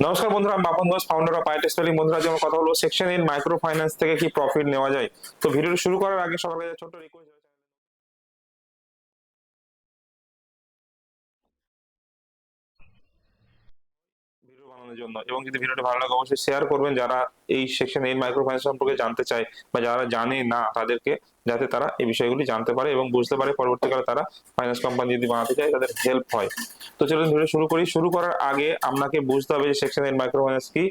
নমস্কার বন্ধুরা, আমি Bapan Ghosh, founder of IT spelling. বন্ধুরা, যেমন কথা হলো সেকশন 8 মাইক্রো ফাইন্যান্স থেকে কি প্রফিট নেওয়া যায়। তো ভিডিওটি শুরু করার আগে সবার কাছে ছোট্ট রিকোয়েস্ট, ভিডিও বানানোর জন্য, এবং যদি ভিডিওটি ভালো লাগে অবশ্যই শেয়ার করবেন যারা এই সেকশন 8 মাইক্রো ফাইন্যান্স সম্পর্কে জানতে চায় বা যারা জানে না তাদেরকে, যাতে তারা এই বিষয়গুলি জানতে পারে এবং বুঝতে পারে, পরবর্তীকালে তারা ফাইন্যান্স কোম্পানি যদি বানাতে চায় তাদের হেল্প হয়। তো চলুন ভিডিও শুরু করি। শুরু করার আগে আপনাকে বুঝতে হবে যে সেকশন 8 মাইক্রো ফাইন্যান্স কি।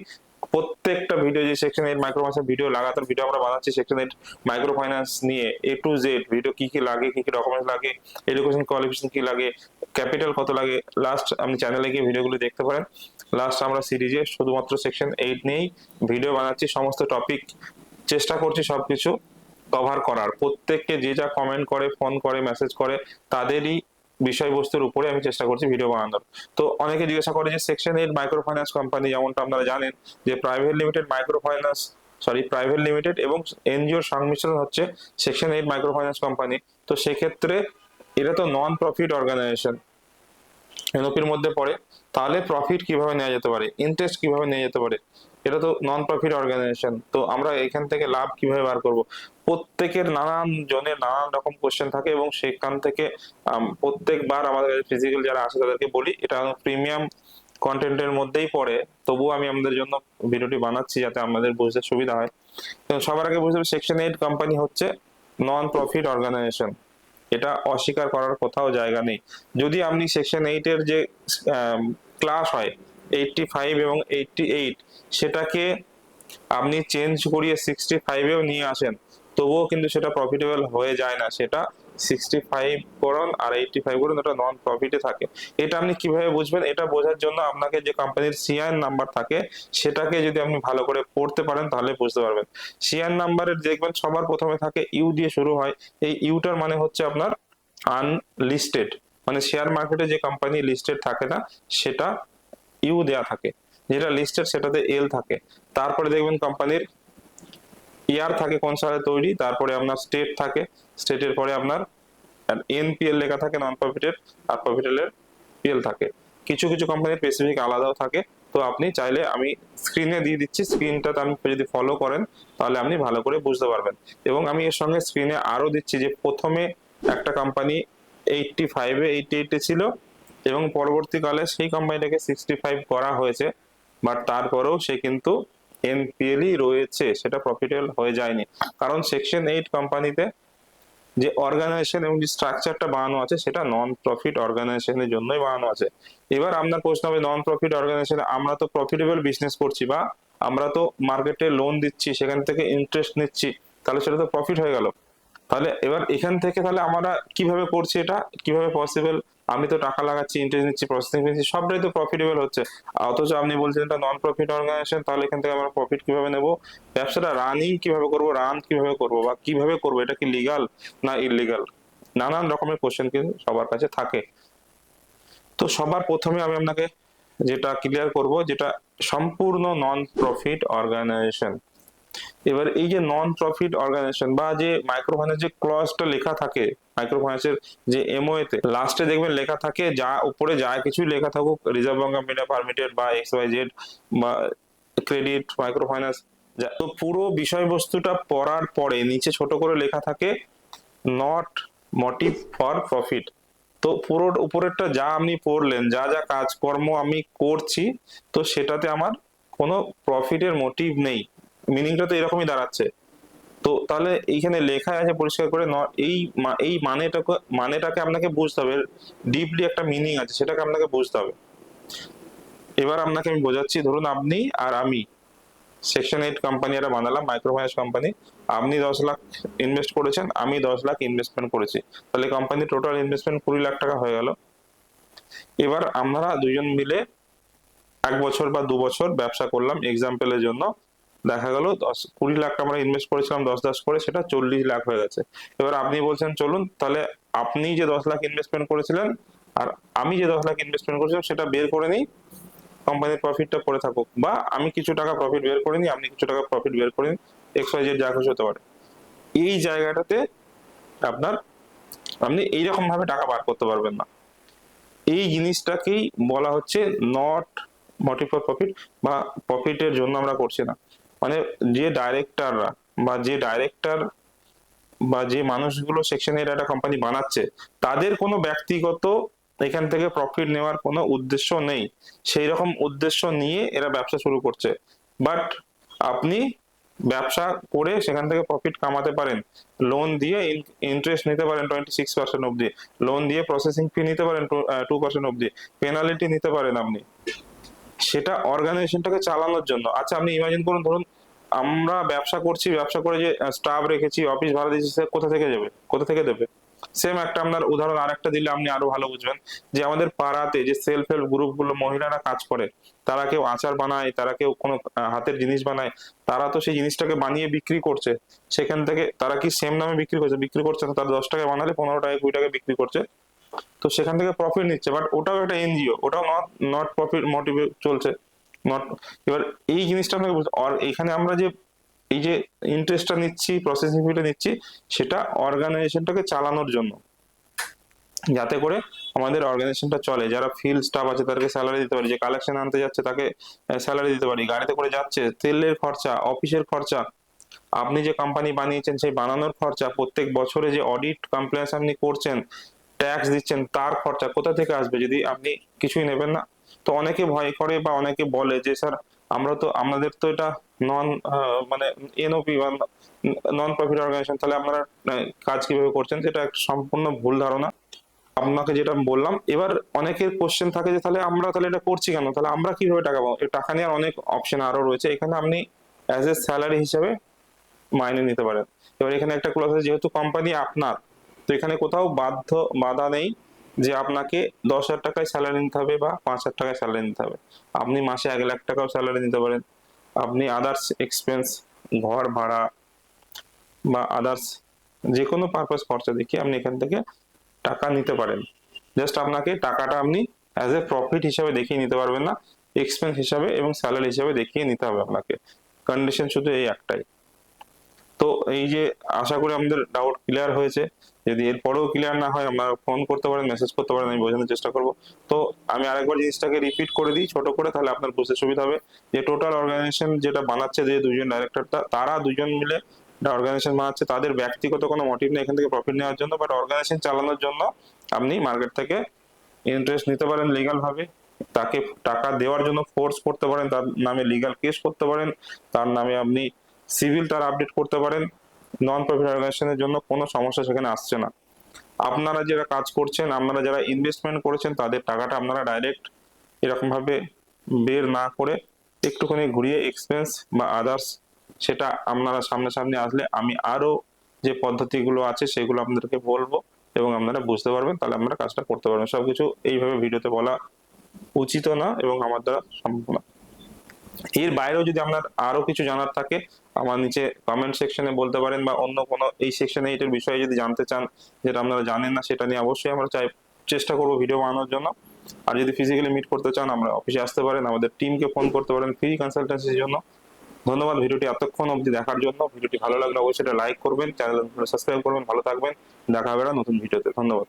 প্রত্যেকটা ভিডিও, যে সেকশন 8 মাইক্রো ফাইন্যান্স ভিডিও, লাগাতার ভিডিও আমরা বানাচ্ছি সেকশন 8 মাইক্রো ফাইন্যান্স নিয়ে, এ টু জেড ভিডিও, কি কি লাগে, কি কি ডকুমেন্টস লাগে, এডুকেশন কোয়ালিফিকেশন কি লাগে, ক্যাপিটাল কত লাগে। লাস্ট আপনি চ্যানেলে গিয়ে ভিডিওগুলো দেখতে পারেন। লাস্ট আমরা সিরিজে শুধুমাত্র সেকশন 8 নিয়েই ভিডিও বানাচ্ছি। সমস্ত টপিক চেষ্টা করছি সবকিছু কভার করার। প্রত্যেককে যে যা কমেন্ট করে, ফোন করে, মেসেজ করে, তাদেরই বিষয়বস্তুর উপরে আমি চেষ্টা করছি ভিডিও বানানোর। তো অনেকে জিজ্ঞাসা করে যে সেকশন 8 মাইক্রো ফাইন্যান্স কোম্পানি, যেমনটা আপনারা জানেন যে প্রাইভেট লিমিটেড এবং এনজিওর সংমিশ্রণ হচ্ছে সেকশন 8 মাইক্রো ফাইন্যান্স কোম্পানি। তো সেক্ষেত্রে এটা তো নন প্রফিট অর্গানাইজেশন, এনওপির মধ্যে পড়ে। তাহলে প্রফিট কিভাবে নেওয়া যেতে পারে, ইন্টারেস্ট কিভাবে নেওয়া যেতে পারে, এটা তো নন প্রফিট অর্গানাইজেশন। তো আমরা এখান থেকে লাভ কিভাবে বার করব, প্রত্যেকের নানান জনের নানান রকম কোশ্চেন থাকে এবং সেখান থেকে প্রত্যেকবার আমাদের ফিজিক্যাল যারা আসে তাদেরকে বলি এটা প্রিমিয়াম কন্টেন্টের মধ্যেই পড়ে। তবুও আমি আমাদের জন্য ভিডিওটি বানাচ্ছি যাতে আমাদের বুঝতে সুবিধা হয়। তো সবার আগে বুঝতে হবে সেকশন 8 কোম্পানি হচ্ছে নন প্রফিট অর্গানাইজেশন, এটা অস্বীকার করার কোথাও জায়গা নেই। যদি আপনি সেকশন 8 এর যে ক্লাস হয় 85 এবং 88, সেটাকে আপনি চেঞ্জ করিয়ে 65-এও নিয়ে আসেন, তবুও কিন্তু সেটা প্রফিটেবল হয়ে যায় না। সেটা 65 করুন আর 85 করুন, এটা নন প্রফিটে থাকে। এটা আপনি কিভাবে বুঝবেন? এটা বোঝার জন্য আপনাকে যে কোম্পানির সিআইএন নাম্বার থাকে সেটাকে যদি আপনি ভালো করে পড়তে পারেন তাহলে বুঝতে পারবেন। সিআইএন নাম্বারের দেখবেন সবার প্রথমে থাকে ইউ দিয়ে শুরু হয়। এই ইউটার মানে হচ্ছে আপনার আনলিস্টেড, মানে শেয়ার মার্কেটে যে কোম্পানি লিস্টেড থাকে না সেটা ইউ দেয়া থাকে, যেটা লিস্টেড সেটাতে এল থাকে। তারপরে দেখবেন কোম্পানির ইয়ার থাকে কোন সালে তৈরি, তারপরে আপনার স্টেট থাকে, স্টেটের পরে আপনার এনপিএল লেখা থাকে নন প্রফিটের, আর প্রফিটের পিএল থাকে। কিছু কিছু কোম্পানির স্পেসিফিক আলাদাও থাকে। তো আপনি চাইলে আমি স্ক্রিনে দিয়ে দিচ্ছি, স্ক্রিনটাতে আপনি যদি ফলো করেন তাহলে আপনি ভালো করে বুঝতে পারবেন। এবং আমি এর সঙ্গে স্ক্রিনে আরো দিচ্ছি যে প্রথমে একটা কোম্পানি 85-এ 88-এ ছিল এবং পরবর্তীকালে সেই কোম্পানিটাকে 65 করা হয়েছে, বাট তারপরেও সে কিন্তু এনপিএলই রয়েছে, সেটা প্রফিটেবল হয়ে যায়নি। কারণ সেকশন 8 কোম্পানিতে যে অর্গানাইজেশন এবং যে স্ট্রাকচারটা বানানো আছে সেটা নন প্রফিট অর্গানাইজেশনের জন্যই বানানো আছে। এবার আপনার প্রশ্ন হবে, নন প্রফিট অর্গানাইজেশন, আমরা তো প্রফিটেবল বিজনেস করছি বা আমরা তো মার্কেটে লোন দিচ্ছি, সেখান থেকে ইন্টারেস্ট নিচ্ছি, তাহলে সেটা তো প্রফিট হয়ে গেল। তাহলে এবার এখান থেকে তাহলে আমরা কিভাবে করছি, এটা কিভাবে পসিবল? আমি তো টাকা লাগাচ্ছি, ইন্টারেস্ট নিচ্ছি, প্রসেসিং নিচ্ছি, সবটাই তো প্রফিটেবল হচ্ছে। অথচ আপনি বলছেন এটা নন প্রফিট অর্গানাইজেশন, তাহলে এখান থেকে আমরা প্রফিট কিভাবে নেব? ব্যবসাটা রানিং কিভাবে করব, রান কিভাবে করব বা কিভাবে করব, এটা কি লিগাল না ইলিগাল? নানান রকমের কোশ্চেন কিন্তু সবার কাছে থাকে। তো সবার প্রথমে আমি আপনাকে যেটা ক্লিয়ার করব, যেটা সম্পূর্ণ নন প্রফিট অর্গানাইজেশন। এবার এই যে নন প্রফিট অর্গানাইজেশন বা যে মাইক্রো ফাইন্যান্স যে ক্লজটা লেখা থাকে, মাইক্রো ফাইন্যান্সের যে এমওএ তে লাস্টে দেখবেন লেখা থাকে, যা উপরে যা কিছুই লেখা থাকুক, reserve bank of India permitted বা এক্স ওয়াই জেড বা ক্রেডিট মাইক্রো ফাইন্যান্স, তো পুরো বিষয়বস্তুটা পড়ার পরে নিচে ছোট করে লেখা থাকে নট মোটিভ ফর প্রফিট। তো পুরো উপরেরটা যা আপনি পড়লেন, যা যা কাজকর্ম আমি করছি, তো সেটাতে আমার কোনো প্রফিটের মোটিভ নেই। মিনিংটা তো এরকমই দাঁড়াচ্ছে। তো তাহলে এইখানে লেখা আছে পরিষ্কার করে এই মানেটাকে আপনাকে বুঝতে হবে। ডিপলি একটা মিনিং আছে, সেটাকে আপনাকে বুঝতে হবে। এবার আপনাকে আমি বোঝাচ্ছি। ধরুন আপনি আর আমি সেকশন 8 কোম্পানি একটা বানালাম, মাইক্রো ফাইন্যান্স কোম্পানি। আপনি 10 লাখ ইনভেস্ট করেছেন, আমি 10 লাখ ইনভেস্টমেন্ট করেছি, তাহলে কোম্পানির টোটাল ইনভেস্টমেন্ট 20 লাখ টাকা হয়ে গেল। এবার আমরা দুজন মিলে 1 বছর বা 2 বছর ব্যবসা করলাম এক্সাম্পলের জন্য। দেখা গেল 20 লাখ আমরা ইনভেস্ট করেছিলাম 10 10 করে, সেটা 40 লাখ হয়ে গেছে। এবার আপনি বলছেন চলুন তাহলে আপনি যে 10 লাখ ইনভেস্টমেন্ট করেছিলেন আর আমি যে 10 লাখ ইনভেস্টমেন্ট করেছিলাম সেটা বের করে নিই, কোম্পানির প্রফিটটা পড়ে থাকুক, বা আমি কিছু টাকা প্রফিট বের করে নিই, আপনি কিছু টাকা প্রফিট বের করে নিন, এক্স ওয়াই জেড যা খুশি হতে পারে। এই জায়গাটাতে আপনার আপনি এইরকম ভাবে টাকা বার করতে পারবেন না। এই জিনিসটাকেই বলা হচ্ছে নট মোটিভ ফর প্রফিট বা প্রফিটের জন্য আমরা করছি না। মানে যে ডাইরেক্টররা বা যে মানুষগুলো সেকশন এইট একটা কোম্পানি বানাচ্ছে, তাদের কোনো ব্যক্তিগত এখান থেকে প্রফিট নেওয়ার কোনো উদ্দেশ্য নেই। সেই রকম উদ্দেশ্য নিয়ে এরা ব্যবসা শুরু করছে। বাট আপনি ব্যবসা করে সেখান থেকে প্রফিট কামাতে পারেন, লোন দিয়ে ইন্টারেস্ট নিতে পারেন 26% অব্দি, লোন দিয়ে প্রসেসিং ফি নিতে পারেন 2% অব্দি, পেনাল্টি নিতে পারেন আপনি, সেটা অর্গানাইজেশনটাকে চালানোর জন্য। আচ্ছা আপনি ইমাজিন করুন, ধরুন আমরা ব্যবসা করছি, ব্যবসা করে যে স্টাফ রেখেছি, অফিস ভাড়া দিয়েছি, সে কোথা থেকে যাবে, কোথা থেকে দেবে? সেম একটা আপনার উদাহরণ আরেকটা দিলে আপনি আরো ভালো বুঝবেন, যে আমাদের পাড়াতে যে সেলফ হেল্প গ্রুপ গুলো মহিলারা কাজ করে, তারা কেউ আচার বানায়, তারা কেউ কোনো হাতের জিনিস বানায়, তারা তো সেই জিনিসটাকে বানিয়ে বিক্রি করছে। সেখান থেকে তারা কি সেম দামে বিক্রি করছে না, তারা 10 টাকায় বানালে 15 টাকায় 20 টাকায় বিক্রি করছে, তো সেখান থেকে প্রফিট নিচ্ছে। বাট ওটাও একটা এনজিও, ওটাও নট নট প্রফিট মোটিভে চলছে, নট। এবার এই জিনিসটা আপনাকে আর এখানে আমরা যে এই যে ইন্টারেস্টটা নিচ্ছি, প্রসেসিং ফিটা নিচ্ছি, সেটা অর্গানাইজেশনটাকে চালানোর জন্য, যাতে করে আমাদের অর্গানাইজেশনটা চলে। যারা ফিল্ড স্টাফ আছে তাদেরকে স্যালারি দিতে পারি, যে কালেকশন আনতে যাচ্ছে তাকে স্যালারি দিতে পারি, গাড়িতে করে যাচ্ছে তেলের খরচা, অফিসের খরচা, আপনি যে কোম্পানি বানিয়েছেন সেই বানানোর খরচা, প্রত্যেক বছরে যে অডিট কমপ্লেন্স আপনি করছেন, ট্যাক্স দিচ্ছেন, তার খরচা কোথা থেকে আসবে যদি আপনি কিছুই নেবেন না? তো অনেকে ভয় করে বা অনেকে বলে যে স্যার আমাদের তো এটা নন মানে এনওপি বা নন প্রফিট অর্গানাইজেশন, তাহলে আপনারা কাজ কিভাবে করছেন? সেটা একটা সম্পূর্ণ ভুল ধারণা। আপনাকে যেটা বললাম, এবার অনেকের কোশ্চেন থাকে যে তাহলে এটা করছি কেন, তাহলে আমরা কিভাবে টাকা পাবো? এই টাকা নেওয়ার অনেক অপশন আরো রয়েছে। এখানে আপনি অ্যাজ এ স্যালারি হিসেবে মাইনে নিতে পারেন। এবার এখানে একটা ক্লজ আছে, যেহেতু কোম্পানি আপনার, তো এখানে কোথাও বাধা নেই যে আপনাকে 10,000 টাকায় স্যালারি নিতে হবে বা 5,000 টাকায় স্যালারি নিতে হবে। আপনি মাসে 1,00,000 টাকাও স্যালারি নিতে পারেন। আপনি আদার্স এক্সপেন্স, ঘর ভাড়া বা আদার্স যে কোনো পারপাস খরচা দেখিয়ে আপনি এখান থেকে টাকা নিতে পারেন। জাস্ট আপনাকে টাকাটা আপনি অ্যাজ এ প্রফিট হিসাবে দেখিয়ে নিতে পারবেন না, এক্সপেন্স হিসাবে এবং স্যালারি হিসাবে দেখিয়ে নিতে হবে আপনাকে। কন্ডিশন শুধু এই একটাই। তো এই যে, আশা করি আমাদের ডাউট ক্লিয়ার হয়েছে। যদি এরপরেও ক্লিয়ার না হয় আপনারা ফোন করতে পারেন, মেসেজ করতে পারেন, আমি বোঝানোর চেষ্টা করব। তো আমি আরেকবার জিনিসটাকে রিপিট করে দিই ছোট করে, তাহলে আপনার বুঝতে সুবিধা হবে। যে টোটাল অর্গানাইজেশন যেটা বানাচ্ছে, যে দুজন ডাইরেক্টরটা, তারা দুজন মিলে একটা অর্গানাইজেশন বানাচ্ছে, তাদের ব্যক্তিগত কোনো মোটিভ নেই এখান থেকে প্রফিট নেওয়ার জন্য, বাট অর্গানাইজেশন চালানোর জন্য আপনি মার্কেট থেকে ইন্টারেস্ট নিতে পারেন লিগাল ভাবে, তাকে টাকা দেওয়ার জন্য ফোর্স করতে পারেন, তার নামে লিগাল কেস করতে পারেন, তার নামে আপনি সিভিল তার আপডেট করতে পারেন। নন প্রফিট অর্গানাইজেশনের জন্য কোনো সমস্যা সেখানে আসছে না। আপনারা যারা কাজ করছেন, আপনারা যারা ইনভেস্টমেন্ট করেছেন, তাদের টাকাটা আপনারা ডাইরেক্ট এরকম ভাবে বের না করে একটুখানি ঘুরিয়ে এক্সপেন্স বা আদার্স, সেটা আপনারা সামনে আসলে আমি আরো যে পদ্ধতিগুলো আছে সেগুলো আপনাদেরকে বলবো, এবং আপনারা বুঝতে পারবেন, তাহলে আপনারা কাজটা করতে পারবেন। সবকিছু এইভাবে ভিডিওতে বলা উচিত না এবং আমার দ্বারা সম্ভব না। এর বাইরেও যদি আপনার আরো কিছু জানার থাকে, আমার নিচে কমেন্ট সেকশনে বলতে পারেন, বা অন্য কোনো এই সেকশনে এটার বিষয়ে যদি জানতে চান, যেটা আপনারা জানেন না, সেটা নিয়ে অবশ্যই আমরা চেষ্টা করবো ভিডিও বানানোর জন্য। আর যদি ফিজিক্যালি মিট করতে চান, আমরা অফিসে আসতে পারেন, আমাদের টিমকে ফোন করতে পারেন ফ্রি কনসালটেন্সির জন্য। ধন্যবাদ ভিডিওটি এতক্ষণ অবধি দেখার জন্য। ভিডিওটি ভালো লাগলে অবশ্যই লাইক করবেন, চ্যানেল সাবস্ক্রাইব করবেন। ভালো থাকবেন, দেখা হবে না নতুন ভিডিওতে। ধন্যবাদ।